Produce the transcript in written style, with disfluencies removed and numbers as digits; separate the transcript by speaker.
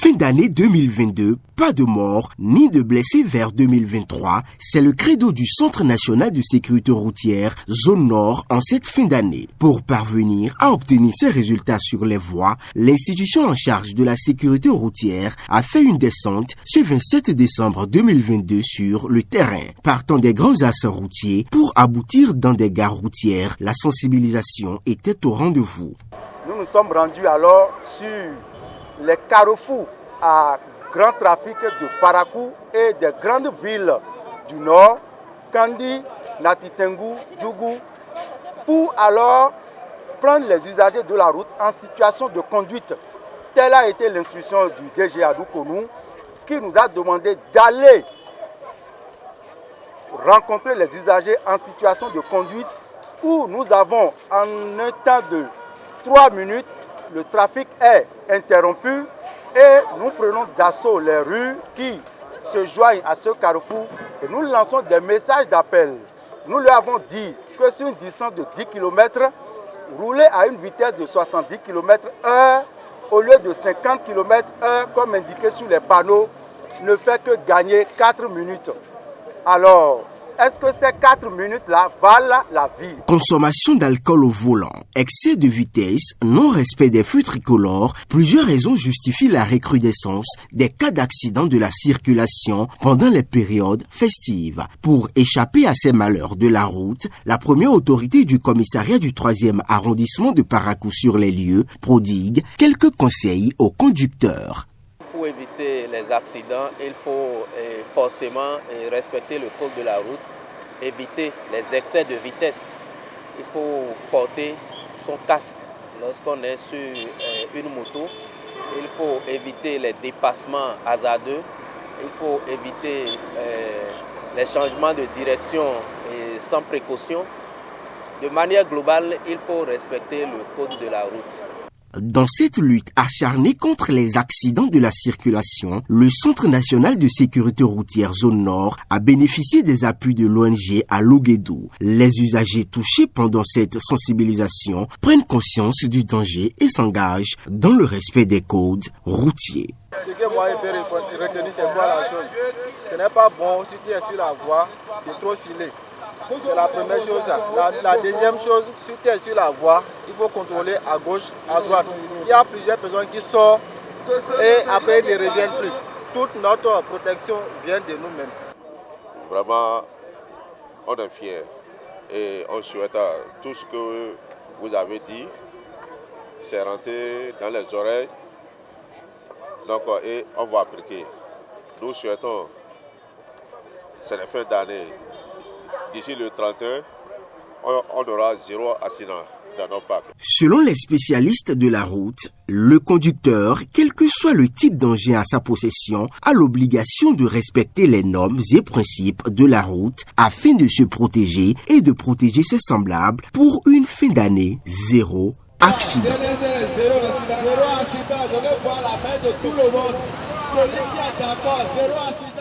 Speaker 1: Fin d'année 2022, pas de morts ni de blessés vers 2023, c'est le credo du Centre national de sécurité routière Zone Nord en cette fin d'année. Pour parvenir à obtenir ces résultats sur les voies, l'institution en charge de la sécurité routière a fait une descente ce 27 décembre 2022 sur le terrain, partant des grands axes routiers pour aboutir dans des gares routières. La sensibilisation était au rendez-vous.
Speaker 2: Nous nous sommes rendus alors sur les carrefours à grand trafic de Parakou et des grandes villes du nord, Kandi, Natitengu, Djougou, pour alors prendre les usagers de la route en situation de conduite. Telle a été l'instruction du DG Adou Konou qui nous a demandé d'aller rencontrer les usagers en situation de conduite où nous avons en un temps de 3 minutes, le trafic est interrompu et nous prenons d'assaut les rues qui se joignent à ce carrefour et nous lançons des messages d'appel. Nous lui avons dit que sur une distance de 10 km, rouler à une vitesse de 70 km/h au lieu de 50 km/h comme indiqué sur les panneaux ne fait que gagner 4 minutes. Alors, est-ce que ces 4 minutes-là valent la vie?
Speaker 1: Consommation d'alcool au volant, excès de vitesse, non-respect des feux tricolores, plusieurs raisons justifient la recrudescence des cas d'accident de la circulation pendant les périodes festives. Pour échapper à ces malheurs de la route, la première autorité du commissariat du 3e arrondissement de Parakou sur les lieux prodigue quelques conseils aux conducteurs.
Speaker 3: Pour éviter les accidents, il faut forcément respecter le code de la route, éviter les excès de vitesse. Il faut porter son casque lorsqu'on est sur une moto. Il faut éviter les dépassements hasardeux. Il faut éviter les changements de direction sans précaution. De manière globale, il faut respecter le code de la route.
Speaker 1: Dans cette lutte acharnée contre les accidents de la circulation, le Centre national de sécurité routière Zone Nord a bénéficié des appuis de l'ONG à Louguédou. Les usagers touchés pendant cette sensibilisation prennent conscience du danger et s'engagent dans le respect des codes routiers.
Speaker 2: Ce que moi je peux retenir, c'est quoi la chose? Ce n'est pas bon, si tu es sur la voie, de trop filer. C'est la première chose. La deuxième chose, si tu es sur la voie, il faut contrôler à gauche, à droite. Il y a plusieurs personnes qui sortent et après ils ne reviennent plus. Toute notre protection vient de nous-mêmes.
Speaker 4: Vraiment, on est fiers et on souhaite tout ce que vous avez dit. C'est rentré dans les oreilles. Donc, et on va appliquer. Nous souhaitons, c'est la fin d'année. D'ici le 31, on aura 0 accident dans nos parcs.
Speaker 1: Selon les spécialistes de la route, le conducteur, quel que soit le type d'engin à sa possession, a l'obligation de respecter les normes et principes de la route afin de se protéger et de protéger ses semblables pour une fin d'année 0 accident.
Speaker 5: Zéro accident, je veux voir la main de tout le monde. Celui qui est d'accord, 0 accident.